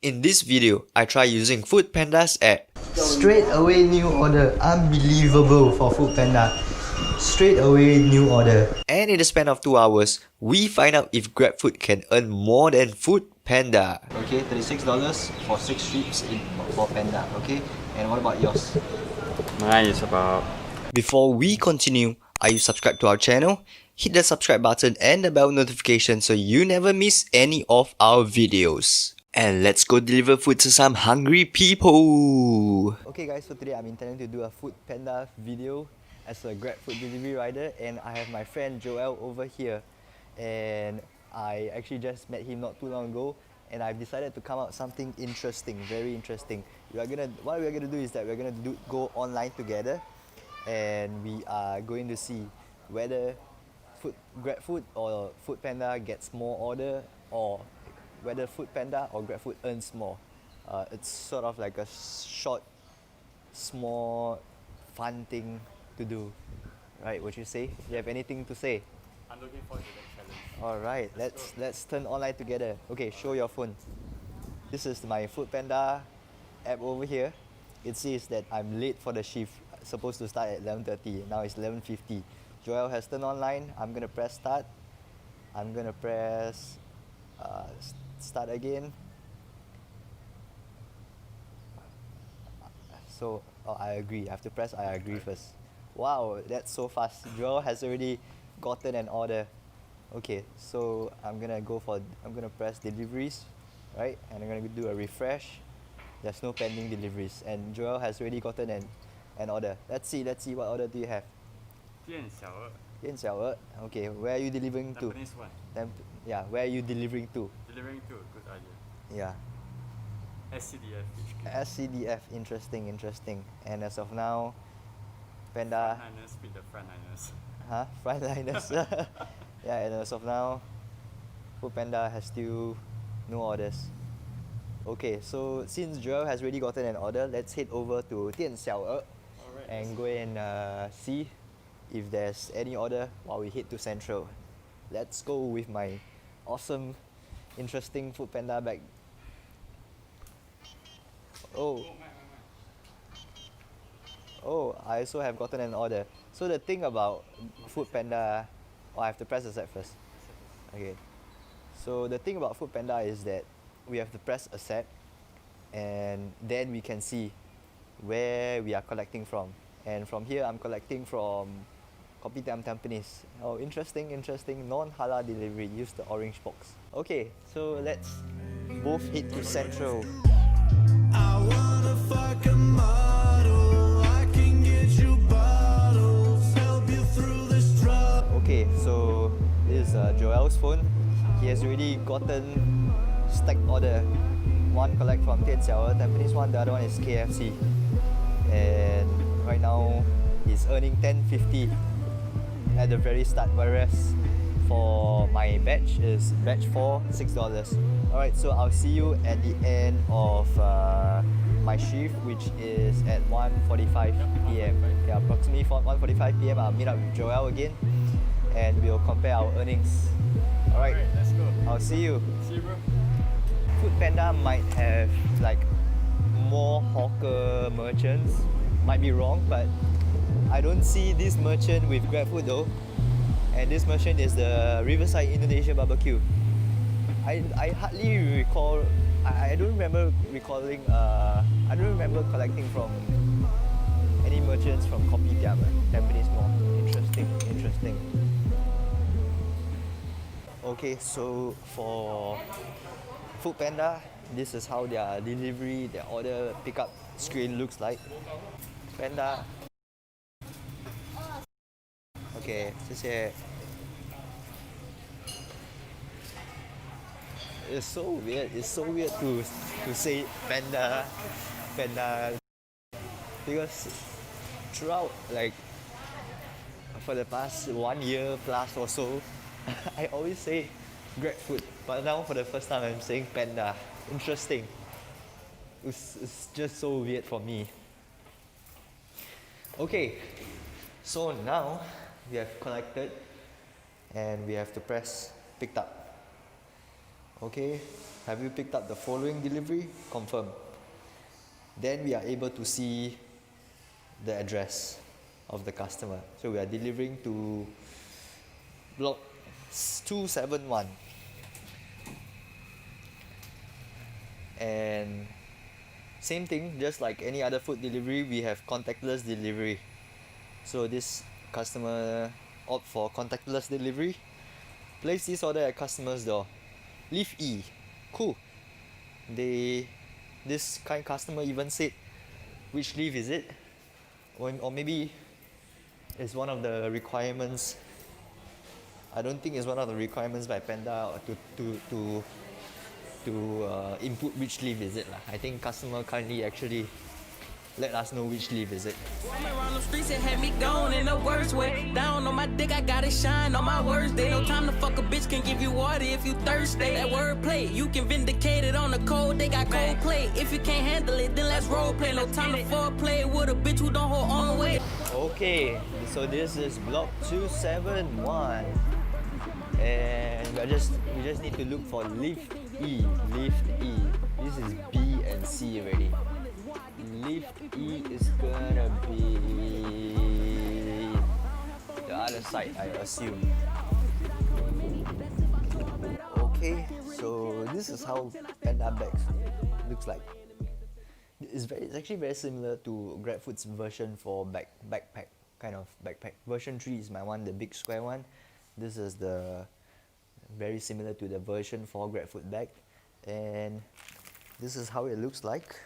In this video, I try using Foodpanda's app. Straight away new order. Unbelievable for Foodpanda. Straight away new order. And in the span of 2 hours, we find out if GrabFood can earn more than Foodpanda. Okay, $36 for 6 strips for Panda. Okay, and what about yours? Mine is about... Before we continue, are you subscribed to our channel? Hit the subscribe button and the bell notification so you never miss any of our videos. And let's go deliver food to some hungry people. Okay guys, so today I'm intending to do a Foodpanda video as a GrabFood delivery rider, and I have my friend Joel over here, and I actually just met him not too long ago, and I've decided to come out something interesting, very interesting. What we're gonna do is that we're gonna go online together, and we are going to see whether GrabFood or Foodpanda gets more order, or whether Foodpanda or GrabFood earns more. It's sort of like a short, small, fun thing to do, right? What you say? Do you have anything to say? I'm looking forward to that challenge. All right, let's turn online together. Okay, show your phone. This is my Foodpanda app over here. It says that I'm late for the shift. Supposed to start at 11:30. Now it's 11:50. Joel has turned online. I'm gonna press start. I'm gonna press start again. So I agree. I have to press I agree first. Wow, that's so fast. Joel has already gotten an order. Okay, so I'm gonna press deliveries, right? And I'm gonna do a refresh. There's no pending deliveries, and Joel has already gotten an order. Let's see what order do you have? 店小二. Yan Xiao. Okay, where are you delivering to? Tampines 1. Yeah, where are you delivering to? Delivering to good idea. Yeah. SCDF HQ. SCDF, interesting. And as of now, Panda, Frontliners beat the frontliners. frontliners. Yeah, and as of now, Foodpanda has still no orders. Okay, so since Joel has already gotten an order, let's head over to Dian Xiao and go and see if there's any order while we head to Central. Let's go with my awesome, interesting Foodpanda bag. Oh, I also have gotten an order. So the thing about Foodpanda, I have to press accept first. Okay. So the thing about Foodpanda is that we have to press accept, and then we can see where we are collecting from. And from here, I'm collecting from Kopitiam Tampines. Oh, interesting. Non-halal delivery. Use the orange box. Okay, so let's both head to Central. I wanna fuck a model. I can get you bottles, help you through this drug. Okay, so this is Joel's phone. He has already gotten stacked order. One collect from Tian Xiao, Tampines one, the other one is KFC. And right now he's earning 10.50 at the very start, whereas for my batch is batch 4, $6. Alright, so I'll see you at the end of my shift, which is at 1:45 PM. Yeah, approximately 1:45 PM I'll meet up with Joel again, and we'll compare our earnings. Alright, Let's go. I'll see you. See you, bro. Foodpanda might have like more hawker merchants, might be wrong, but I don't see this merchant with GrabFood though. And this merchant is the Riverside Indonesia Barbecue. I hardly recall, I don't remember recalling, I don't remember collecting from any merchants from Kopitiam, Tampines Mall. Interesting. Okay, so for Foodpanda, this is how their delivery, their order pickup screen looks like. Panda. Okay, 谢谢. It's so weird to say Panda, because throughout, like, for the past 1 year plus or so, I always say GrabFood, but now for the first time I'm saying Panda. Interesting. It's just so weird for me. Okay, so now we have collected and we have to press picked up. Okay, have you picked up the following delivery? Confirm. Then we are able to see the address of the customer. So we are delivering to block 271. And same thing, just like any other food delivery, we have contactless delivery. So this customer opt for contactless delivery. Place this order at customer's door. Leave E. Cool. This kind customer even said which leaf is it, or maybe it's one of the requirements. I don't think it's one of the requirements by Panda to input which leaf is it lah. I think customer kindly actually let us know which leaf is it. Roaming around the streets, it had me gone in the worst way. Down on my dick, I gotta shine on my worst day. No time to fuck a bitch, can give you water if you thirsty. That wordplay, you can vindicate it on the code, they got cold play. If you can't handle it, then let's role play. No time to foreplay with a bitch who don't hold on weight. Okay, so this is block 271. And we just need to look for lift E. Lift E. This is B and C already. Lift E is gonna be the other side, I assume. Okay, so this is how Panda bags looks like. It's actually very similar to GrabFood's version for backpack, kind of backpack. Version 3 is my one, the big square one. This is the very similar to the version for GrabFood bag, and this is how it looks like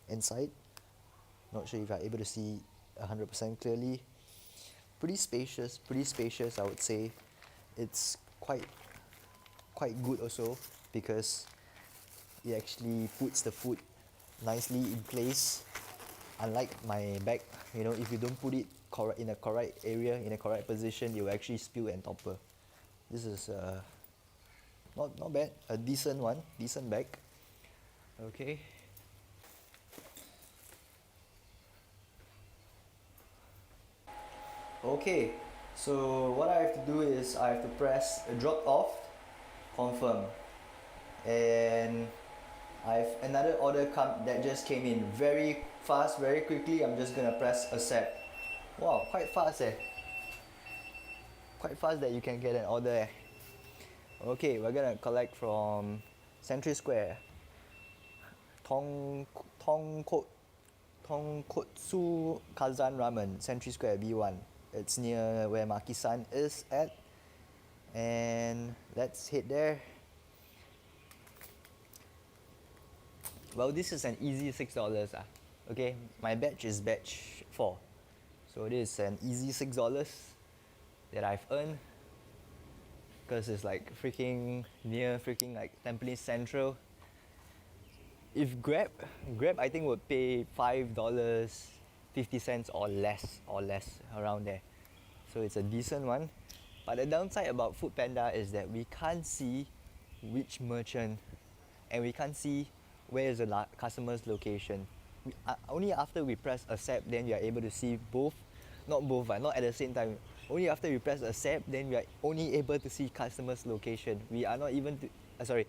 inside. Not sure if you're able to see 100% clearly. Pretty spacious I would say. It's quite good also because it actually puts the food nicely in place. Unlike my bag, if you don't put it in a correct area, in a correct position, it will actually spill and topple. This is not bad, a decent one, decent bag. Okay. Okay, so what I have to do is I have to press drop off, confirm, and I have another order that just came in very fast, very quickly. I'm just gonna press accept. Wow, quite fast quite fast that you can get an order. Okay, we're gonna collect from Century Square, Tonkotsu Kazan Ramen, Century Square B1. It's near where Maki-san is at, and let's head there. Well, this is an easy $6. Okay, my batch is batch 4, so this is an easy $6 that I've earned because it's like near like Tampines Central. If Grab I think would pay $5.50 or less around there, so it's a decent one. But the downside about Foodpanda is that we can't see which merchant, and we can't see where is the customer's location. Only after we press accept, then we are able to see not at the same time. Only after we press accept, then we are only able to see customer's location. We are not even we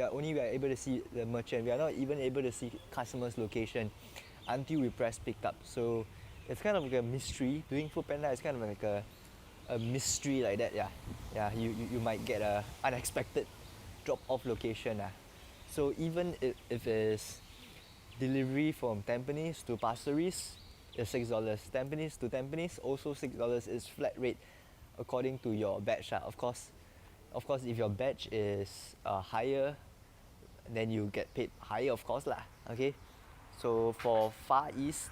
are able to see the merchant. We are not even able to see customer's location until we press pick up. So it's kind of like a mystery. Doing Foodpanda is kind of like a mystery like that. Yeah. You might get a unexpected drop off location. So even if it's delivery from Tampines to Pasir Ris, it's $6. Tampines to Tampines, also $6 is flat rate according to your batch. Of course, if your batch is higher, then you get paid higher, of course lah. Okay, so for Far East,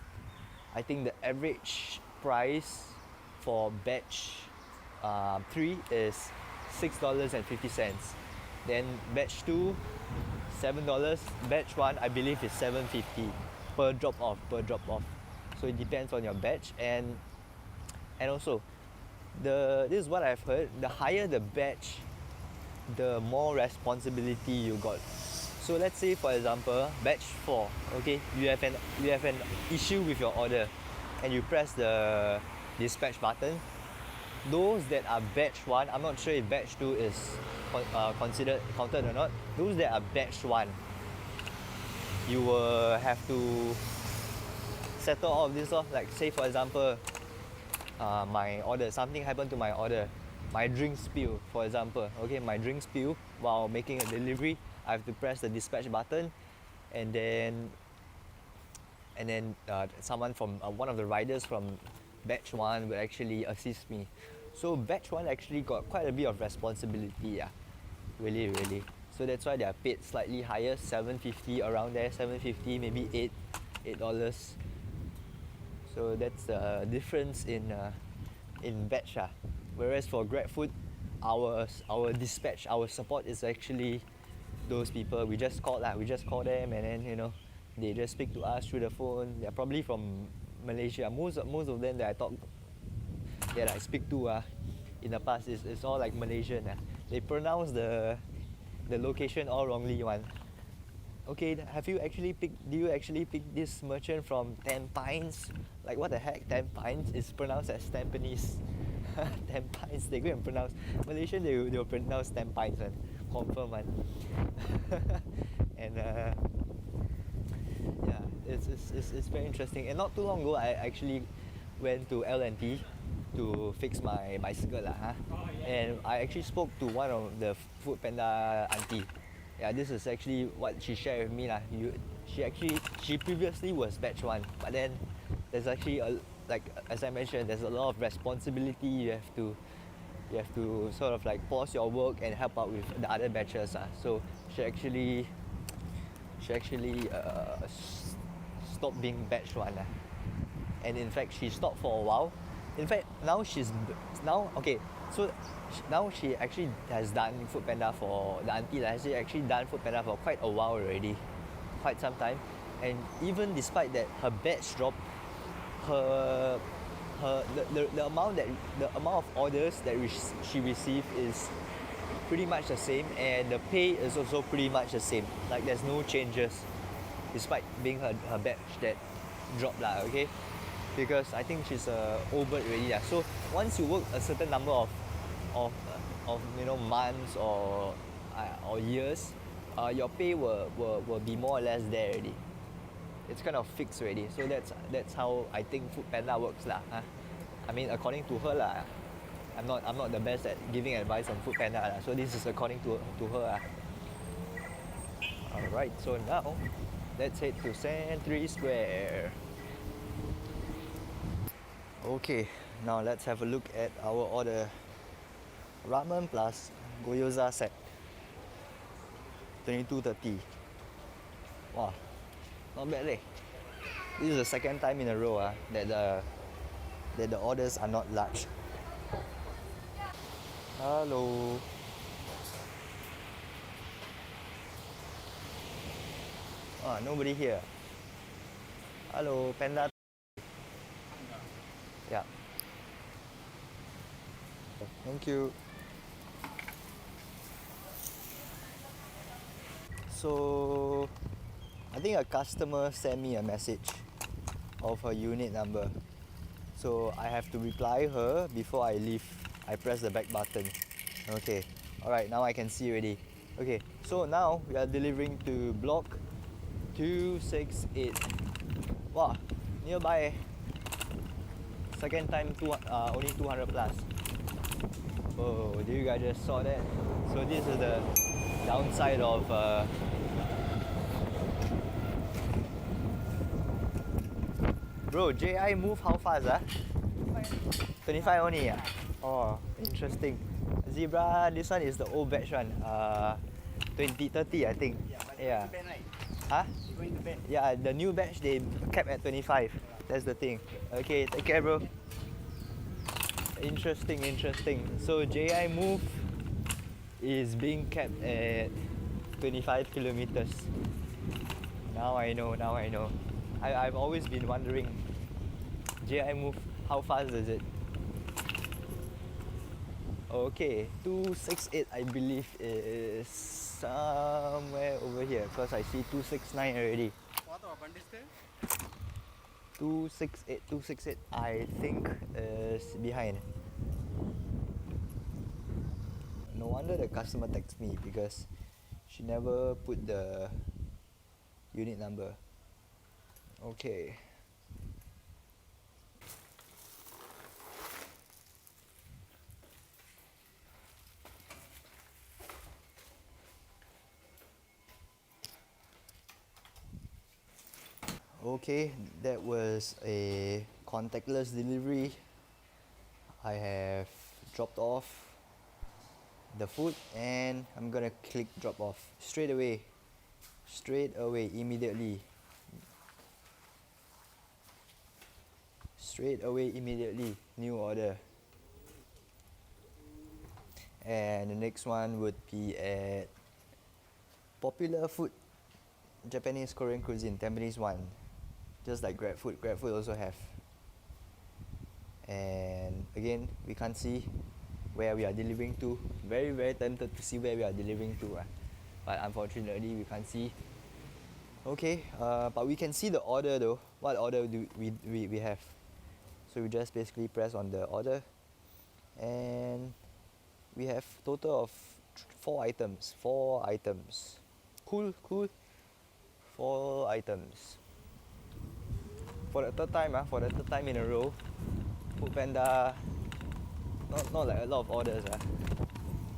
I think the average price for batch 3 is $6.50. Then batch 2, $7. Batch 1, I believe, is $7.50 per drop off. So it depends on your batch, and also this is what I've heard. The higher the batch, the more responsibility you got. So let's say, for example, batch 4. Okay, you have an issue with your order, and you press the dispatch button. those that are batch 1, I'm not sure if batch 2 is counted or not. Those that are batch 1, you will have to settle all of this off. Like say for example, my order, something happened to my order, my drink spill for example. Okay, my drink spill while making a delivery, I have to press the dispatch button, and then someone from one of the riders from batch 1 will actually assist me. So batch 1 actually got quite a bit of responsibility, really. So that's why they are paid slightly higher, $7.50 around there, $7.50 maybe $8. So that's the difference in batch. Whereas for GrabFood, our dispatch, our support is actually those people. We just call them, and then they just speak to us through the phone. They're probably from Malaysia. Most of them that I speak to in the past is all like Malaysian. They pronounce the location all wrongly one. Okay, do you actually pick this merchant from Tampines? Like what the heck, Tampines is pronounced as Tampines. Tampines, they go and pronounce. Malaysian, they'll pronounce Tampines one. Confirm one. And yeah, it's very interesting. And not too long ago, I actually went to L&T to fix my bicycle and I actually spoke to one of the Foodpanda auntie. Yeah, this is actually what she shared with me lah. She previously was batch 1, but then there's actually like as I mentioned, there's a lot of responsibility. You have to sort of like pause your work and help out with the other batches. So she actually stopped being batch 1. And in fact, she stopped for a while. In fact, now she actually has done Foodpanda for the auntie. Has actually done Foodpanda for quite a while already, quite some time. And even despite that, her batch dropped. The amount of orders that she received is pretty much the same, and the pay is also pretty much the same. Like there's no changes, despite being her batch that dropped okay. Because I think she's old bird already. So once you work a certain number of months or years, your pay will be more or less there already. It's kind of fixed already. So that's how I think Foodpanda works I mean, according to her I'm not the best at giving advice on Foodpanda so this is according to her Alright, so now let's head to Century Square. Okay, now let's have a look at our order. Ramen plus gyoza set, $22.30. Wow, not bad leh. This is the second time in a row that the orders are not large. Hello. Nobody here. Hello, Panda. Yeah. Thank you. So, I think a customer sent me a message of her unit number. So I have to reply her before I leave. I press the back button. Okay. Alright, now I can see already. Okay, so now we are delivering to block 268. Wow, nearby. Second time only 200 plus. Oh, do you guys just saw that? So this is the downside of Bro, JI move how fast 25 only Oh, interesting. Zebra, this one is the old batch one. 2030 I think. Yeah. Huh? Yeah, the new batch they capped at 25. That's the thing. Okay, take care, bro. Interesting. So JI move is being capped at 25 kilometers. Now I know. I've always been wondering, JI move, how fast is it? Okay, 268 I believe is somewhere over here because I see 269 already. 268 I think is behind. No wonder the customer texts me, because she never put the unit number. Okay. Okay, that was a contactless delivery. I have dropped off the food and I'm gonna click drop off straight away, immediately. New order. And the next one would be at Popular Food, Japanese Korean cuisine, Tampines 1. Just like GrabFood. GrabFood also have. And again, we can't see where we are delivering to. Very, very tempted to see where we are delivering to, but unfortunately we can't see. Okay, but we can see the order though. What order do we have? So we just basically press on the order, and we have total of 4 items. Cool. 4 items. For the third time in a row, Foodpanda, not like a lot of orders,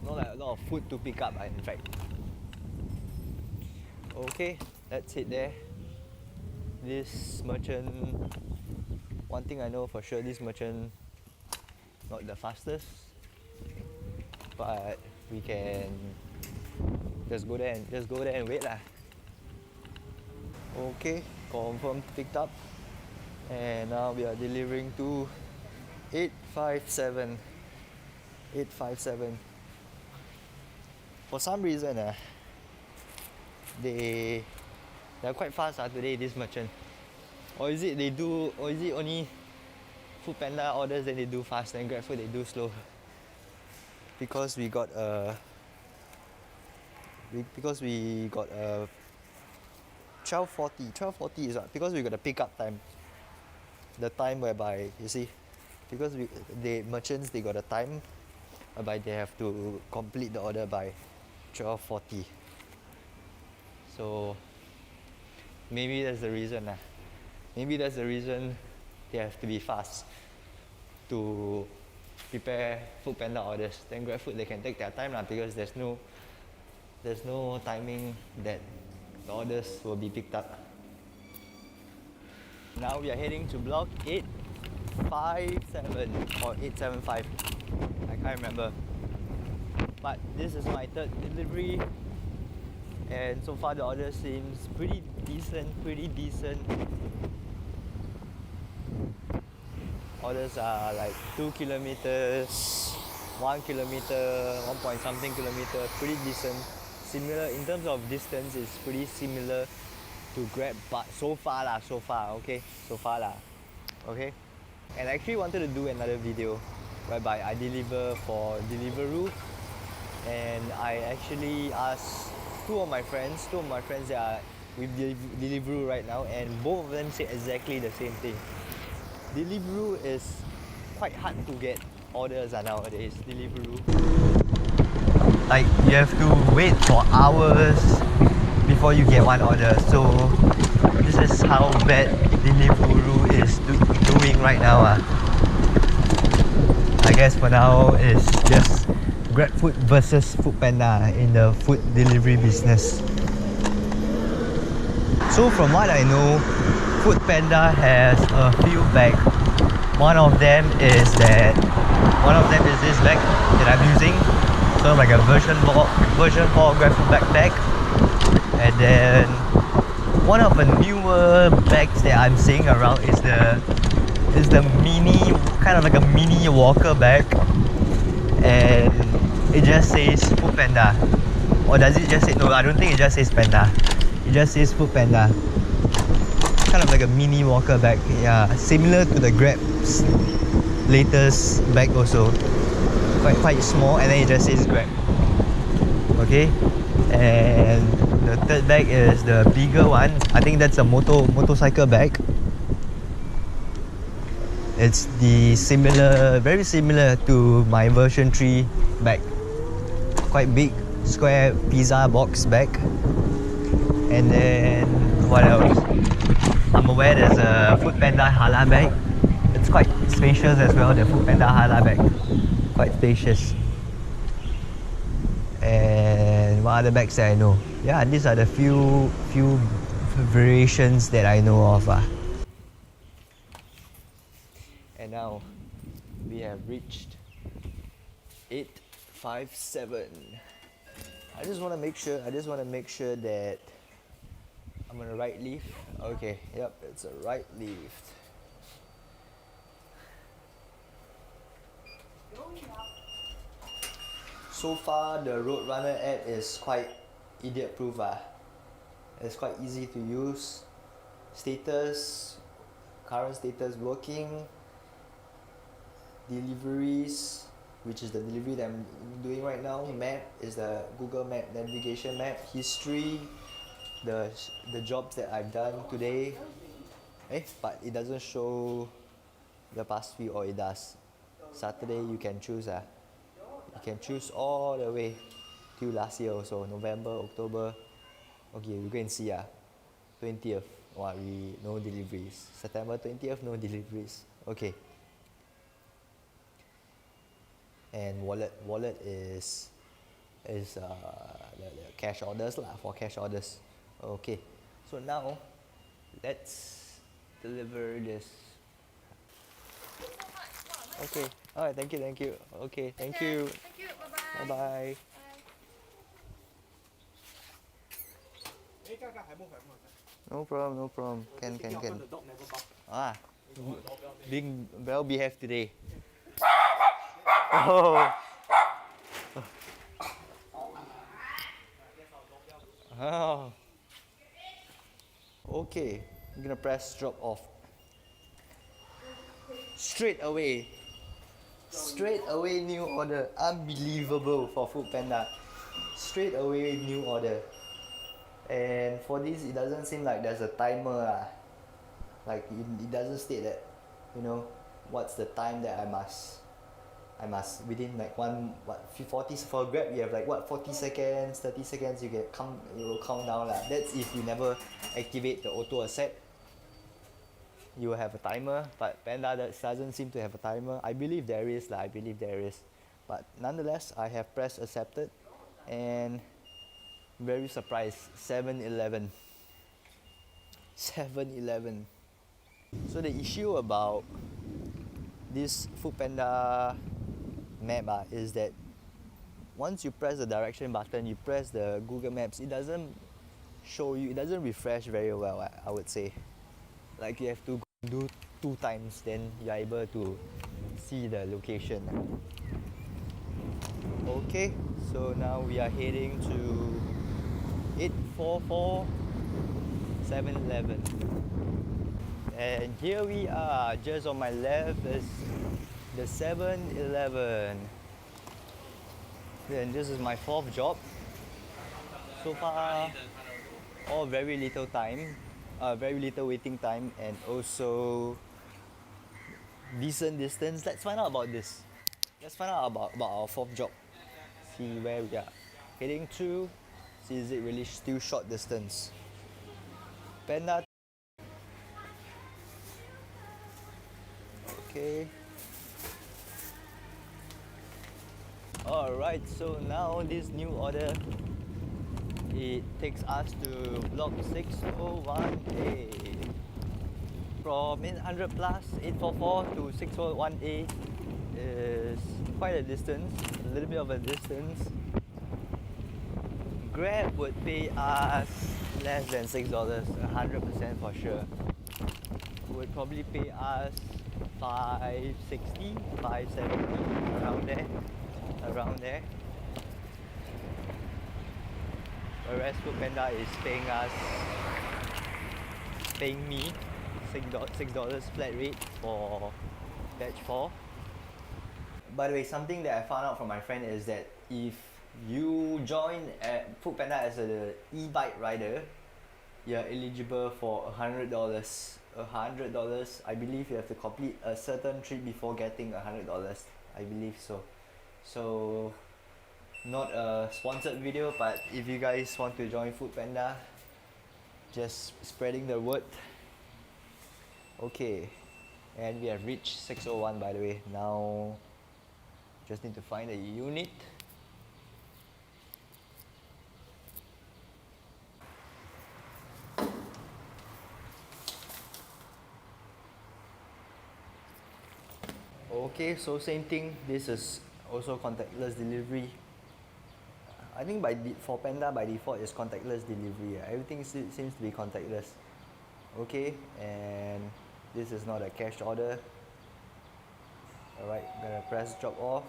not like a lot of food to pick up, in fact. Okay, let's hit there. This merchant, one thing I know for sure, this merchant not the fastest, but we can just go there and wait lah. Okay, confirmed picked up, and now we are delivering to 857. For some reason, they're quite fast today, this merchant. Or is it only Foodpanda orders then they do fast, and GrabFood they do slow? Because we got a 12:40 is because we got a pickup time. The time whereby, you see, because the merchants, they got a time whereby they have to complete the order by 12:40. So maybe that's the reason. Maybe that's the reason they have to be fast to prepare Foodpanda orders. Then GrabFood, they can take their time because there's no timing that the orders will be picked up. Now we are heading to block 857 or 875. I can't remember. But this is my third delivery, and so far the order seems pretty decent. Orders are like 2 kilometers, 1 kilometer, 1 point something kilometer, pretty decent. Similar in terms of distance, it's pretty similar to Grab, but so far. Okay. And I actually wanted to do another video whereby I deliver for Deliveroo, and I actually asked two of my friends that are with Deliveroo right now, and both of them said exactly the same thing. Deliveroo is quite hard to get orders nowadays. Deliveroo, like, you have to wait for hours before you get one order. So this is how bad Deliveroo is doing right now. I guess for now it's just GrabFood versus Foodpanda in the food delivery business. So from what I know, Foodpanda has a few bags. One of them is this bag that I'm using, sort of like a version 4 GrabFood backpack. And then one of the newer bags that I'm seeing around is the mini, kind of like a mini walker bag, and it just says Foodpanda. Or does it just say, no, I don't think it just says Panda. It just says Foodpanda. Kind of like a mini walker bag, yeah, similar to the Grab's latest bag also. Quite small, and then it just says Grab. Okay, and the third bag is the bigger one. I think that's a motorcycle bag. It's very similar to my version 3 bag. quite big square pizza box bag. And then what else? I'm aware there's a Foodpanda halal bag. It's quite spacious as well, the Foodpanda halal bag. Quite spacious. And what other bags that I know? Yeah, these are the few variations that I know of. And now we have reached 857. I just want to make sure that I'm on the right leaf. Okay, yep, it's a right leaf. So far, the Roadrunner app is quite idiot-proof. It's quite easy to use. Status, current status working. Deliveries, which is the delivery that I'm doing right now. Map is the Google Map navigation map. History, the jobs that I've done today. But it doesn't show the past week, or it does. Saturday you can choose. You can choose all the way till last year also, November, October. Okay, we go and see. 20th, no deliveries. September 20th, no deliveries. Okay. And wallet is the cash orders for cash orders. Okay, so now let's deliver this. Okay, alright, thank you. Okay, thank you. Thank you. Bye bye. Bye bye. No problem. Can. Being well behaved today. Oh. Oh. Okay, I'm gonna press drop off. Straight away, new order. Unbelievable for Foodpanda. Straight away new order. And for this, it doesn't seem like there's a timer. Like it doesn't state that, what's the time that I must within like 40 for Grab. You have like 40 seconds, 30 seconds. It will count down. That's if you never activate the auto accept. You will have a timer, but Panda doesn't seem to have a timer. I believe there is. But nonetheless, I have pressed accepted, and very surprised. 7-Eleven. So the issue about this Foodpanda map is that once you press the direction button, you press the Google Maps, it doesn't show you, it doesn't refresh very well, I would say. Like you have to do 2 times, then you're able to see the location. Okay, so now we are heading to 844 7-Eleven. And here we are, just on my left is the 7-Eleven. And this is my 4th job. So far, all very little waiting time, and also decent distance. Let's find out about this. Let's find out about our 4th job. See where we are heading to. See, is it really still short distance? Panda. Okay. Alright, so now this new order, it takes us to block 601A. From 800 plus 844 to 601A is quite a distance, a little bit of a distance. Grab would pay us less than $6, 100% for sure. Would probably pay us $560, $570, around there. Whereas Foodpanda is paying me $6 flat rate for batch 4. By the way, something that I found out from my friend is that if you join at Foodpanda as an e-bike rider, you're eligible for $100. $100. I believe you have to complete a certain trip before getting $100. I believe so. So not a sponsored video, but if you guys want to join Foodpanda, just spreading the word. Okay, and we have reached 601 by the way. Now just need to find a unit. Okay, so same thing. This is also contactless delivery. I think for Panda by default is contactless delivery. Everything seems to be contactless. Okay, and this is not a cash order. Alright, gonna press drop off.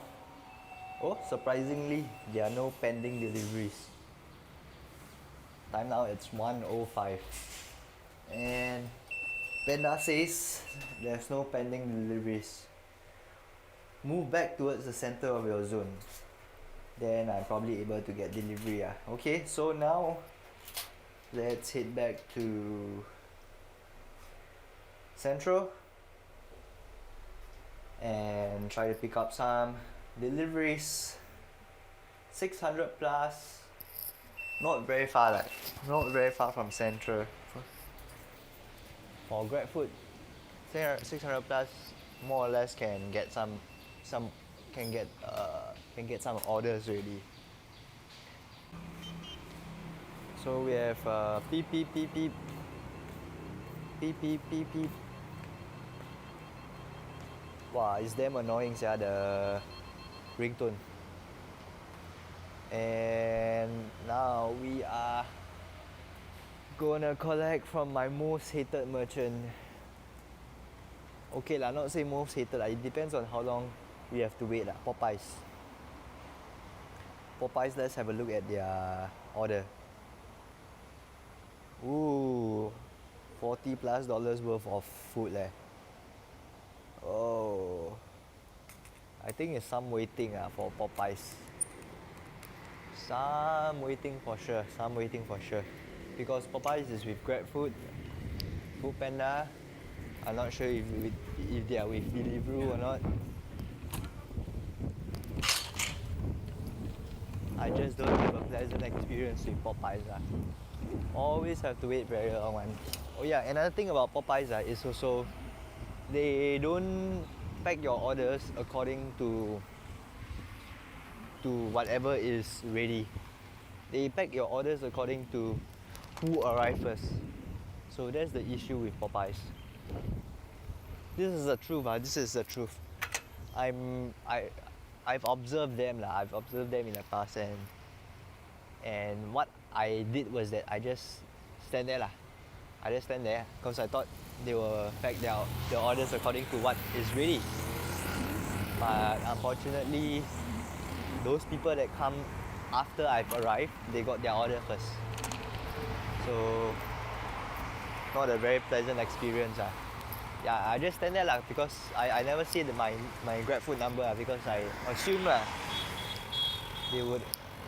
Oh, surprisingly, there are no pending deliveries. Time now it's 1:05. And Panda says there's no pending deliveries. Move back towards the center of your zone. Then I'm probably able to get delivery. Okay, so now let's head back to Central and try to pick up some deliveries. 600 plus, not very far, not very far from Central. For GrabFood, 600 plus, more or less can get some orders already. So we have beep beep beep beep beep beep beep beep. Wow, it's damn annoying, the ringtone. And now we are gonna collect from my most hated merchant. Okay lah, not say most hated lah. It depends on how long we have to wait lah. Popeyes. Let's have a look at their order. Ooh, $40+ worth of food leh. Oh, I think it's some waiting for Popeyes. Some waiting for sure. Because Popeyes is with GrabFood, Foodpanda. I'm not sure if they are with Deliveroo or not. I just don't have a pleasant experience with Popeyes. Always have to wait very long. Oh yeah, another thing about Popeyes is also they don't pack your orders according to whatever is ready. They pack your orders according to who arrived first. So that's the issue with Popeyes. This is the truth. I've observed them I've observed them in the past, and what I did was that I just stand there because I thought they will pack their orders according to what is ready. But unfortunately, those people that come after I've arrived, they got their order first. So not a very pleasant experience. Yeah, I just stand there because I never see my GrabFood number because I assume they would.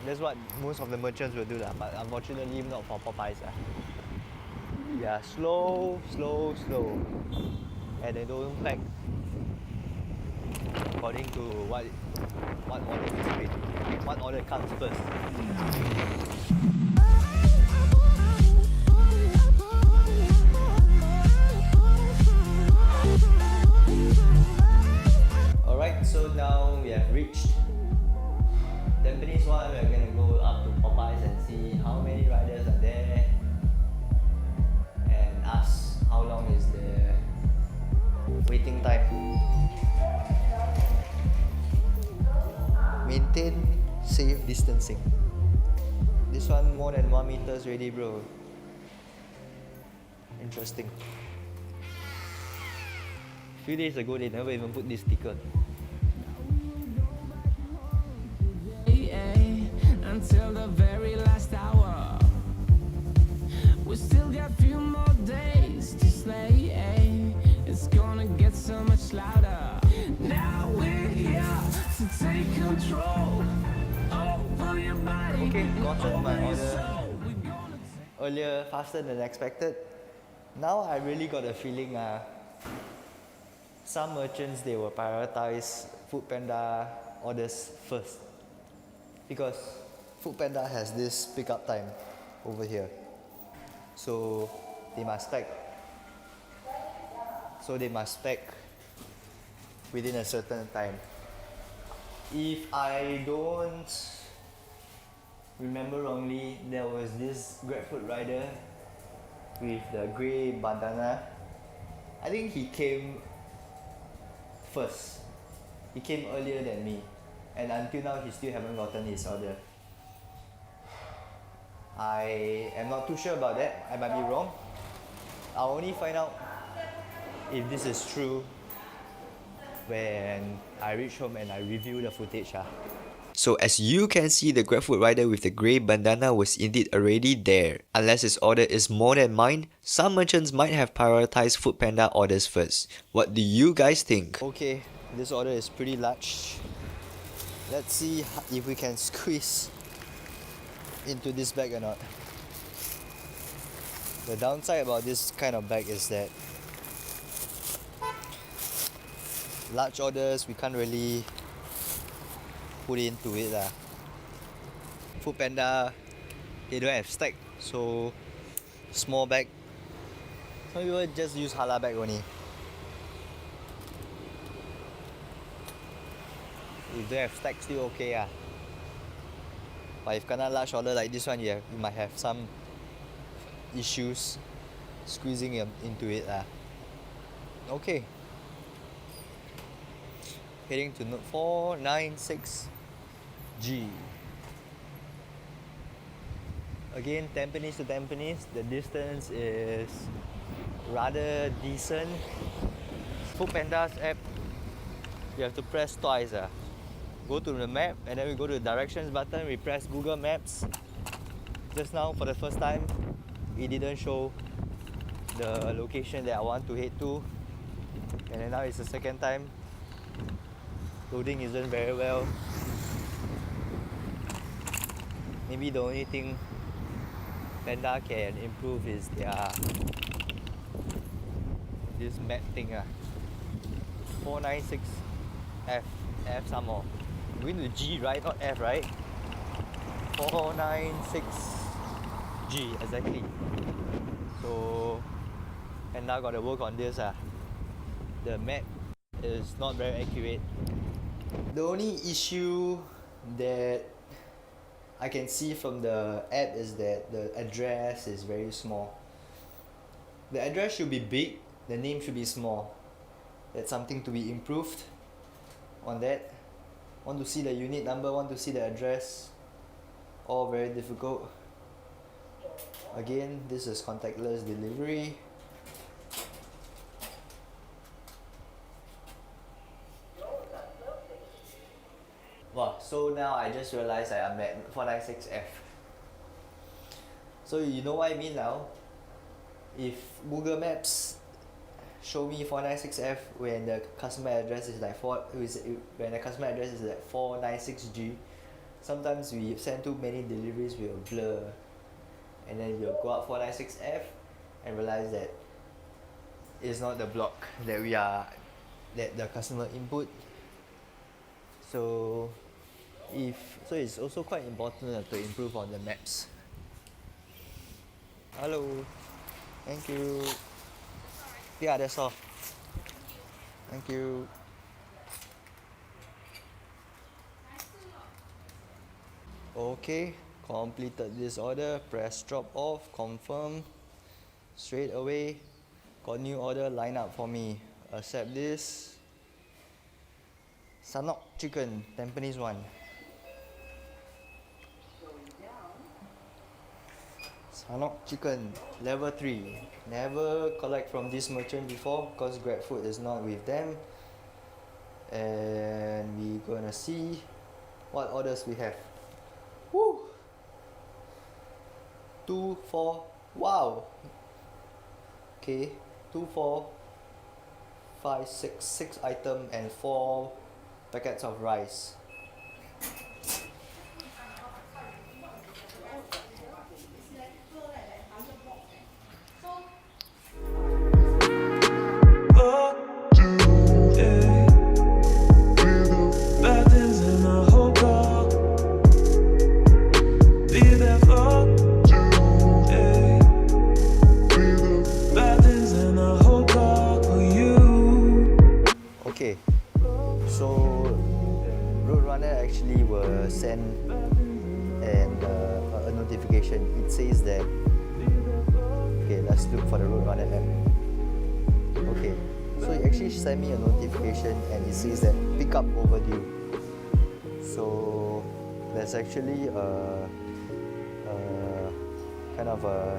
That's what most of the merchants will do but unfortunately not for Popeyes. Yeah, slow, and they don't pack according to what order is ready, what order comes first. Alright, so now we have reached Tampines 1. We're going to go up to Popeyes and see how many riders are there and ask how long is the waiting time. Maintain safe distancing. This one more than 1 meters already, bro. Interesting. A few days ago they never even put this sticker. Until the very last hour, we still got few more days to slay. It's gonna get so much louder. Now we're here to take control over your body. Okay, gotten my order earlier, faster than expected. Now I really got a feeling some merchants, they will prioritize Foodpanda orders first. because Foodpanda has this pickup time over here. So they must pack. Within a certain time. If I don't remember wrongly, there was this GrabFood rider with the grey bandana. I think he came first. He came earlier than me, and until now he still haven't gotten his order. I am not too sure about that. I might be wrong. I'll only find out if this is true when I reach home and I review the footage. So as you can see, the GrabFood rider with the grey bandana was indeed already there. Unless his order is more than mine, some merchants might have prioritized Foodpanda orders first. What do you guys think? Okay, this order is pretty large. Let's see if we can squeeze into this bag or not. The downside about this kind of bag is that large orders we can't really put into it. Foodpanda, they don't have stack, so small bag. Some people just use halal bag only. If they have stack, still okay. But if kena large order like this one, you might have some issues squeezing into it. Okay. Heading to note 496G. Again, Tampines to Tampines, the distance is rather decent. Foodpanda's app, you have to press twice. Go to the map and then we go to the directions button, we press Google Maps. Just now, for the first time, it didn't show the location that I want to head to. And then now it's the second time. Loading isn't very well. Maybe the only thing Panda can improve is this map thing. 496F. F some more. Going to G, right? Not F, right? 496G, exactly. So Panda got to work on this. The map is not very accurate. The only issue that I can see from the app is that the address is very small. The address should be big, the name should be small. That's something to be improved on that. Want to see the unit number, want to see the address, all very difficult. Again, this is contactless delivery. Wow, so now I just realized that I'm at 496F. So you know what I mean now? If Google Maps show me 496F when the customer address is like 496G, sometimes we send too many deliveries with a blur, and then you'll go up 496F and realize that it's not the block that the customer input. So it's also quite important to improve on the maps. Hello, thank you. Yeah, that's all. Thank you. Okay, completed this order. Press drop off, confirm. Straight away, got new order line up for me. Accept this. Sanok chicken, Tampines 1. Sanok chicken, level 3. Never collect from this merchant before because GrabFood is not with them. And we're gonna see what orders we have. Woo! 2, 4, wow! Okay, 2, 4, 5, 6 items and 4 packets of rice. look for the Roadrunner app. Okay, so it actually sent me a notification and it says that pickup overdue. So there's actually a kind of a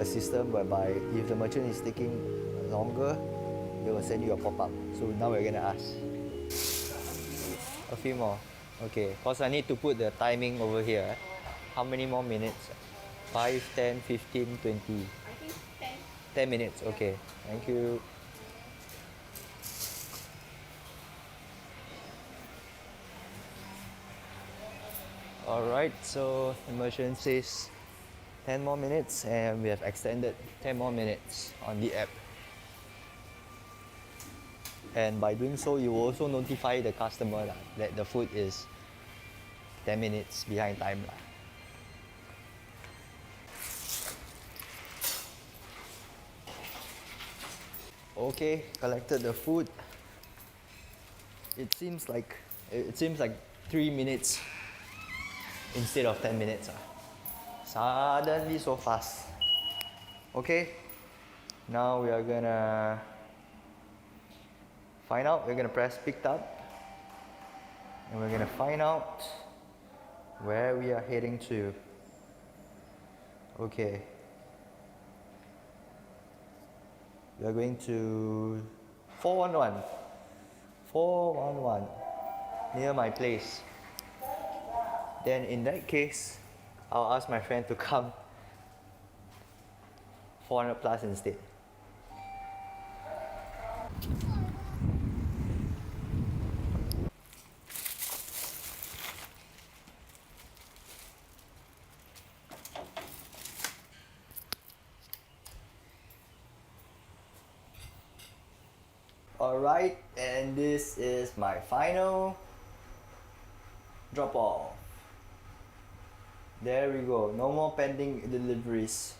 system whereby if the merchant is taking longer, they will send you a pop-up. So now we're gonna ask. A few more. Okay, cause I need to put the timing over here. How many more minutes? 5, 10, 15, 20. I think 10. 10 minutes, okay. Thank you. Alright, so the merchant says 10 more minutes and we have extended 10 more minutes on the app. And by doing so, you will also notify the customer that the food is 10 minutes behind time. Okay, collected the food. It seems like 3 minutes instead of 10 minutes. Suddenly so fast. Okay, now we are gonna find out. We're gonna press picked up and we're gonna find out where we are heading to. Okay, we are going to 411 near my place. Then in that case, I'll ask my friend to come 400 plus instead. Alright, and this is my final drop off. There we go, no more pending deliveries.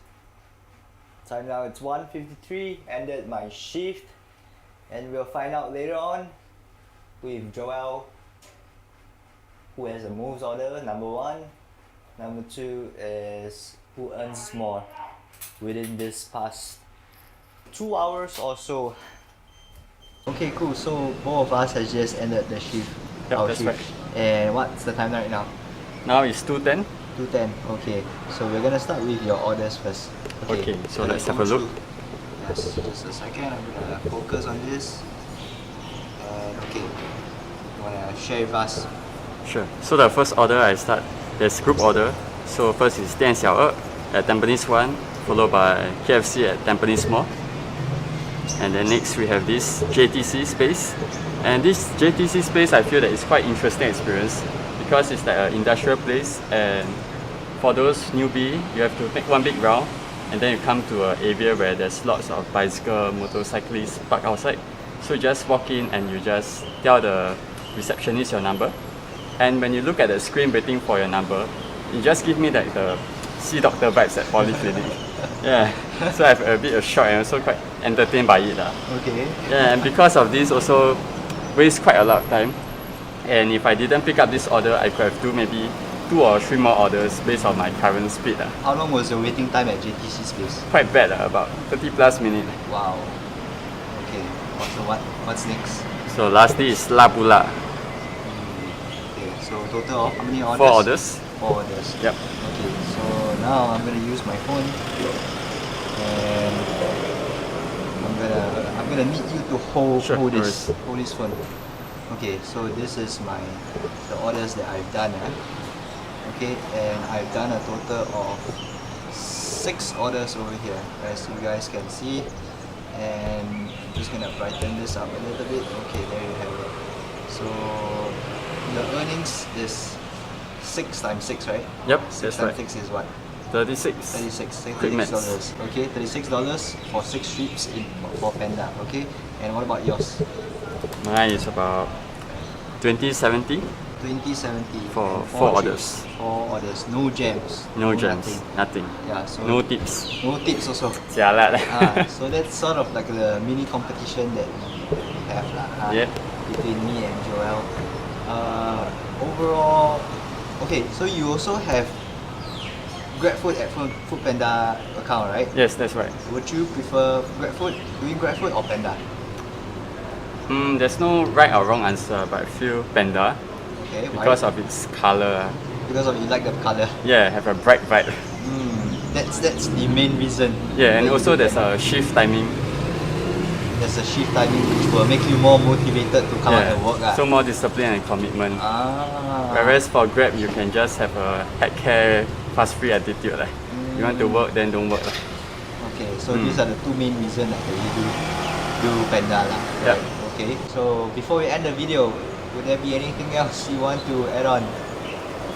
Time now it's 1:53, ended my shift, and we'll find out later on with Joel who has the most order, number 1. Number 2 is who earns more within this past 2 hours or so. Okay, cool. So both of us has just ended the shift. Yep, our that's shift. right. And what's the time right now? Now it's 2:10. 2:10. Okay. So we're gonna start with your orders first. Okay, so gonna let's have go a look. through. Yes, just a second. I'm gonna focus on this. And okay, you wanna share with us? Sure. So the first order I start, there's group order. So first is 店小二 at Tampines 1, followed by KFC at Tampines Mall. And then next we have this JTC space. And this JTC space, I feel that it's quite interesting experience because it's like an industrial place, and for those newbie, you have to take one big round and then you come to an area where there's lots of bicycle, motorcyclists parked outside. So you just walk in and you just tell the receptionist your number. And when you look at the screen waiting for your number, it just gives me like the sea doctor vibes at polyclinic. Yeah, so I have a bit of shock and also quite entertained by it. Okay. Yeah, and because of this also waste quite a lot of time. And if I didn't pick up this order, I could have do maybe 2 or 3 more orders based on my current speed. How long was the waiting time at JTC space? Quite bad, about 30 plus minutes. Wow. Okay. So what's next? So lastly is La Bula. Okay. So total of how many orders? 4 orders. 4 orders. Yep. Okay. So now I'm gonna use my phone and I'm gonna need you to hold Sure, hold no this phone. Okay, so this is the orders that I've done. Okay, and I've done a total of 6 orders over here, as you guys can see. And I'm just gonna brighten this up a little bit. Okay, there you have it. So the earnings is 6 times 6, right? Yep, 6 that's times right. 6 is what? 36. 36. Say Quick maths. $36. Okay, $36 for 6 strips for Panda. Okay, and what about yours? Mine is about 2070 2070 for and 4 strips. orders. 4 orders, no jams. No jams, nothing. nothing. Yeah, so No tips. no tips also. Jialat. So that's sort of like the mini competition that we have Yep. between me and Joel. Overall, okay, so you also have GrabFood at Foodpanda account, right? Yes, that's right. Would you prefer doing GrabFood or Panda? There's no right or wrong answer, but I feel Panda Okay, why? because of its color. Because of you like the color. Yeah, have a bright vibe. That's the main reason. Yeah, and why you also do there's Panda. a shift timing. There's a shift timing which will make you more motivated to come out and work. So more discipline and commitment. Ah. Whereas for Grab, you can just have a heck care, fast free attitude. Like. You want to work, then don't work. Okay, so these are the two main reasons that you do Panda lah. Yep. Okay, so before we end the video, would there be anything else you want to add on?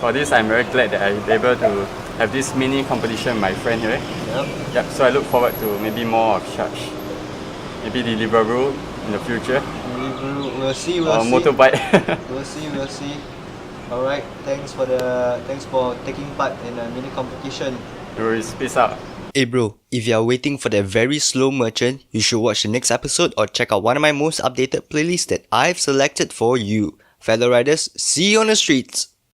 For this, I'm very glad that I'm able to have this mini competition with my friend here. Yep. Yep. So I look forward to maybe more of such. Maybe Deliveroo in the future. We'll see. Or motorbike. We'll see. Alright, thanks for taking part in a mini competition. No worries. Peace out. Hey bro, if you are waiting for that very slow merchant, you should watch the next episode or check out one of my most updated playlists that I've selected for you. Fellow riders, see you on the streets!